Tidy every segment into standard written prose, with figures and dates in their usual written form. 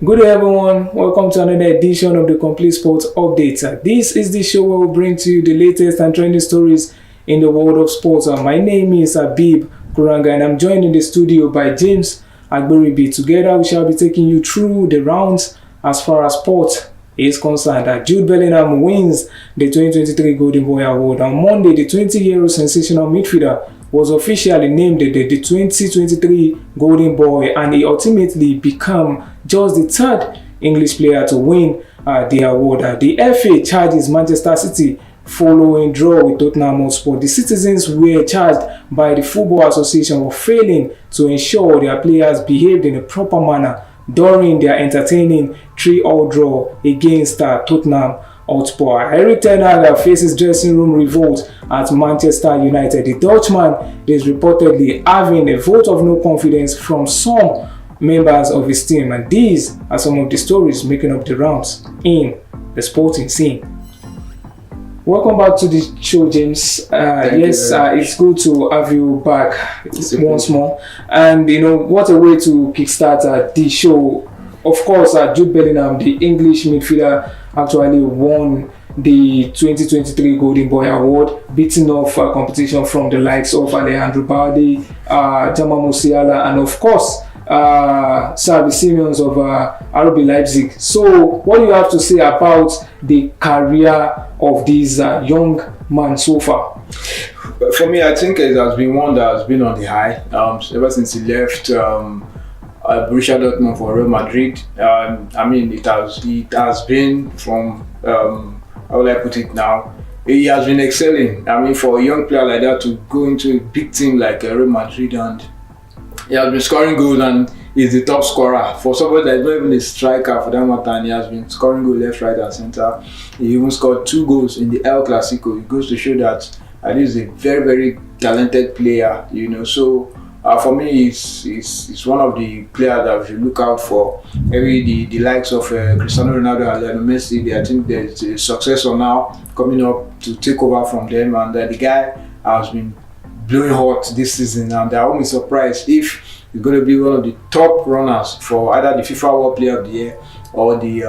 Good day, everyone. Welcome to another edition of the Complete Sports Update. This is the show where we bring to you the latest and trending stories in the world of sports. My name is Abib Kuranga, and I'm joined in the studio by James Agboribi. Together, we shall be taking you through the rounds as far as sport is concerned. Jude Bellingham wins the 2023 Golden Boy Award. On Monday, the 20-year-old sensational midfielder was officially named the 2023 Golden Boy, and he ultimately became just the third English player to win the award. The FA charges Manchester City following draw with Tottenham Hotspur. The citizens were charged by the Football Association for failing to ensure their players behaved in a proper manner during their entertaining 3-3 draw against Tottenham Hotspur. Erik faces dressing room revolt at Manchester United. The Dutchman is reportedly having a vote of no confidence from some members of his team, and these are some of the stories making up the rounds in the sporting scene. Welcome back to the show, James. It's good to have you back once more. And what a way to kickstart the show. Of course, Jude Bellingham, the English midfielder, actually won the 2023 Golden Boy Award, beating off competition from the likes of Alejandro Balde, Jamal Musiala, and of course, Xavi Simons of RB Leipzig. So, what do you have to say about the career of this young man so far? For me, I think it has been one that has been on the high ever since he left Borussia Dortmund for Real Madrid. It has been from how will I put it now? He has been excelling. For a young player like that to go into a big team like Real Madrid, and he has been scoring goals and is the top scorer. For somebody that is not even a striker for that matter, and he has been scoring goals left, right, and centre. He even scored 2 goals in the El Clasico. It goes to show that he is a very, very talented player. So for me, it's one of the players that we should look out for. Maybe the likes of Cristiano Ronaldo and Lionel Messi. I think there's a successor now coming up to take over from them, and the guy has been blowing hot this season, and I won't be surprised if he's going to be one of the top runners for either the FIFA World Player of the Year or the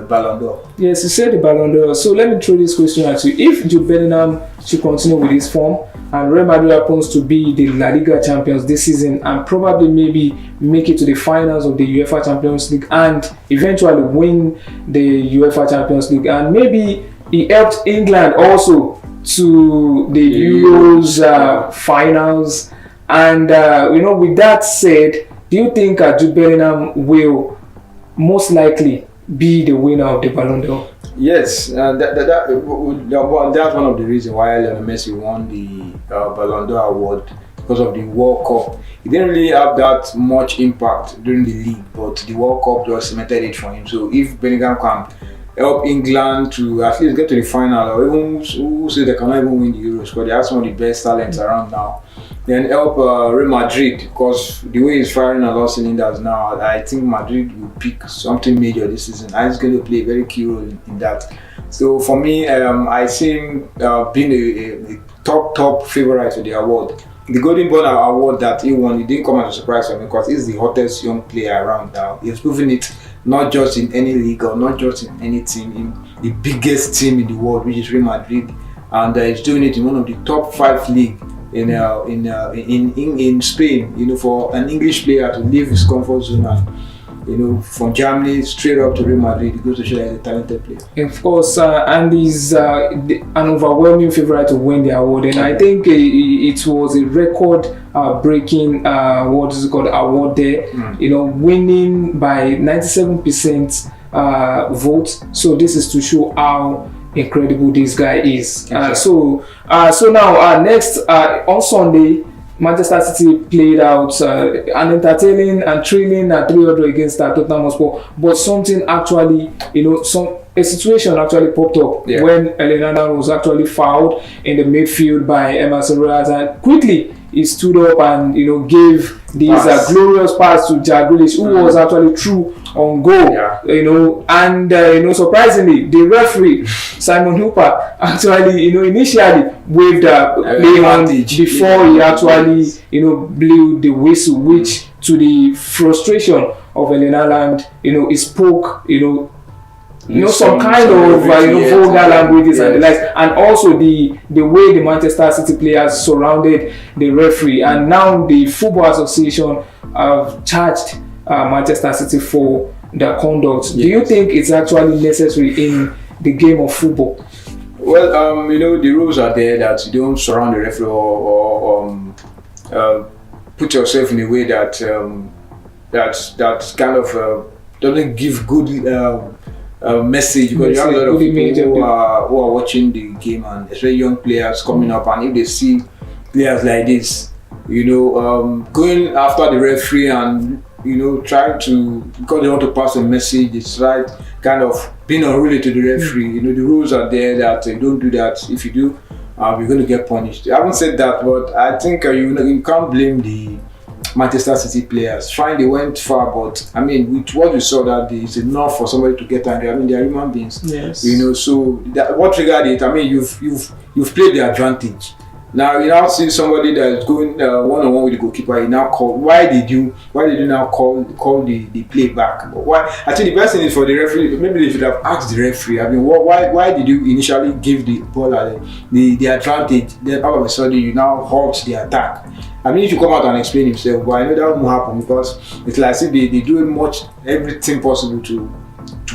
Ballon d'Or. Yes, you said the Ballon d'Or. So let me throw this question at you. If Jude Bellingham should continue with his form and Real Madrid happens to be the La Liga champions this season and probably maybe make it to the finals of the UEFA Champions League and eventually win the UEFA Champions League, and maybe he helped England also to the Euros finals, and with that said, do you think Jude Bellingham will most likely be the winner of the Ballon d'Or? Yes, that's one of the reasons why Lionel Messi won the Ballon d'Or award, because of the World Cup. He didn't really have that much impact during the league, but the World Cup just cemented it for him. So if Bellingham can help England to at least get to the final, or even who say they cannot even win the Euros, but they have some of the best talents around now. Then help Real Madrid, because the way he's firing a lot of cylinders now, I think Madrid will pick something major this season. And he's going to play a very key role in that. So for me, I see him being a top favorite to the award. The Golden Boy Award that he won, it didn't come as a surprise for me, because he's the hottest young player around now. He's proven it not just in any league or not just in any team, in the biggest team in the world, which is Real Madrid, and he's doing it in one of the top 5 leagues in Spain. For an English player to leave his comfort zone and from Germany straight up to Real Madrid, it goes to show he's a talented player. Of course, and he's an overwhelming favorite to win the award, and I think it was a record breaking award there. Winning by 97% vote. So this is to show how incredible this guy is. So now next on Sunday, Manchester City played out an entertaining and thrilling 3-0 against Tottenham Hotspur, but something actually, a situation actually popped up when Elena was actually fouled in the midfield by Emerson Royals, and quickly he stood up and gave this glorious pass to Jack Grealish, who was actually through on goal. And surprisingly, the referee Simon Hooper actually initially waved play on before he actually blew the whistle, which to the frustration of Erling Haaland, he spoke, some kind some of vulgar languages and the yes. likes, and also the way the Manchester City players surrounded the referee, and now the Football Association have charged Manchester City for their conduct. Yes. Do you think it's actually necessary in the game of football? Well, the rules are there that you don't surround the referee or put yourself in a way that that kind of doesn't give good message, because you have a lot of people who are watching the game, and especially young players coming up, and if they see players like this, going after the referee and trying to, because they want to pass a message, it's right, kind of being unruly to the referee. The rules are there that you don't do that. If you do, you're going to get punished. I haven't said that, but I think you can't blame the Manchester City players. Fine, they went far, but I mean, with what we saw that day, it's enough for somebody to get angry. I mean, they are human beings. Yes. So what triggered it? I mean, you've played the advantage. Now you now see somebody that is going one-on-one with the goalkeeper. You now call. Why did you now call the play back? Why? I think the best thing is for the referee. Maybe they should have asked the referee. I mean, why did you initially give the ball the advantage? Then all of a sudden you now halt the attack. I mean, if you come out and explain himself, but I know that won't happen, because it's like if they do everything possible to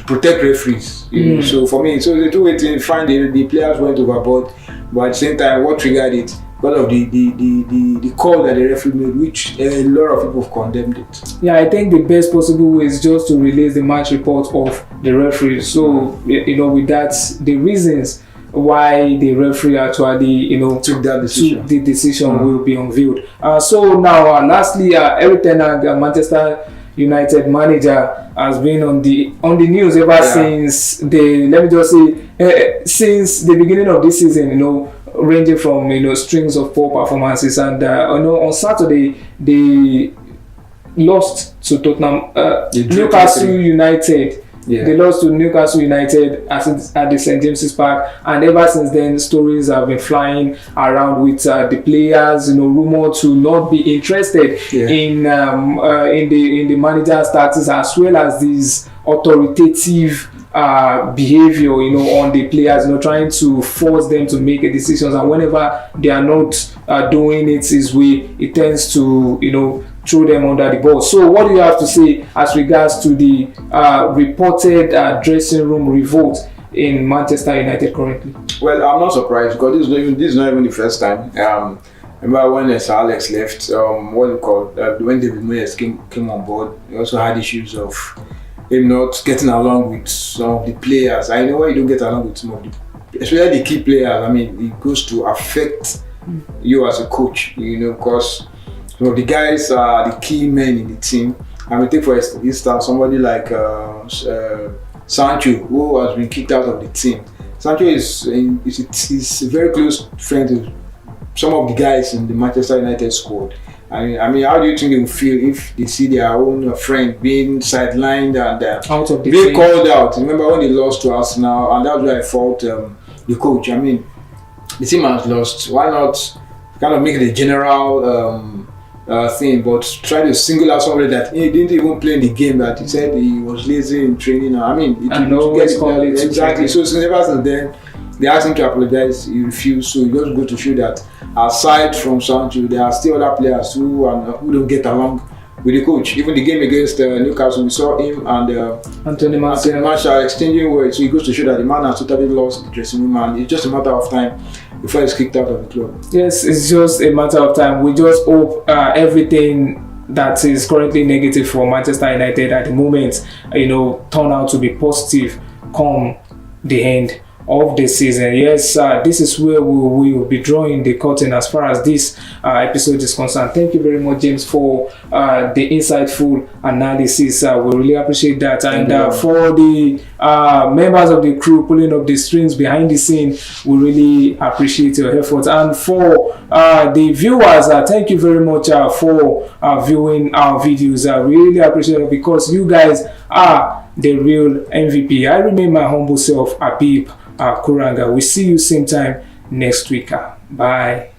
protect referees. So for me, so the two-way thing. Fine, the players went overboard. But at the same time, what triggered it? Because of the call that the referee made, which a lot of people have condemned it. Yeah, I think the best possible way is just to release the match report of the referee. So, with that, the reasons why the referee actually, took that decision. The decision will be unveiled. So now, lastly, Erik, Manchester United manager, has been on the news ever since since the beginning of this season, ranging from strings of poor performances, and on Saturday they lost to Tottenham, Newcastle United. Yeah. They lost to Newcastle United at the St James's Park, and ever since then stories have been flying around with the players, rumored to not be interested in the manager's tactics, as well as these authoritative behavior, on the players, trying to force them to make a decision, and whenever they are not doing it his way, it tends to throw them under the bus. So what do you have to say as regards to the reported dressing room revolt in Manchester United currently? Well, I'm not surprised, because this is not even the first time. Remember when Sir Alex left, when David Moyes came on board, he also had issues of him not getting along with some of the players. I know why you don't get along with some of especially the key players. I mean, it goes to affect you as a coach, because the guys are the key men in the team. I mean, take for instance somebody like Sancho, who has been kicked out of the team. Sancho is a very close friend to some of the guys in the Manchester United squad. I mean, how do you think they will feel if they see their own friend being sidelined and out of the being called out? Remember when they lost to Arsenal, and that's why I fault the coach. I mean, the team has lost. Why not kind of make it a general thing, but try to single out somebody that he didn't even play in the game, that he said he was lazy in training. I mean, exactly. So ever since then, they asked him to apologize. He refused. So it just go to show that aside from Sancho, there are still other players who don't get along with the coach. Even the game against Newcastle, we saw him and Anthony Martial exchanging words. So it goes to show that the man has totally lost the dressing room, and it's just a matter of time before he's kicked out of the club. Yes, it's just a matter of time. We just hope everything that is currently negative for Manchester United at the moment, turn out to be positive come the end of the season. Yes, this is where we will be drawing the curtain as far as this episode is concerned. Thank you very much, James, for the insightful analysis. We really appreciate that. And for the members of the crew pulling up the strings behind the scene, we really appreciate your efforts. And for the viewers, thank you very much for viewing our videos. We really appreciate it, because you guys are the real MVP. I remain my humble self, Abib Kuranga. We see you same time next week. Bye.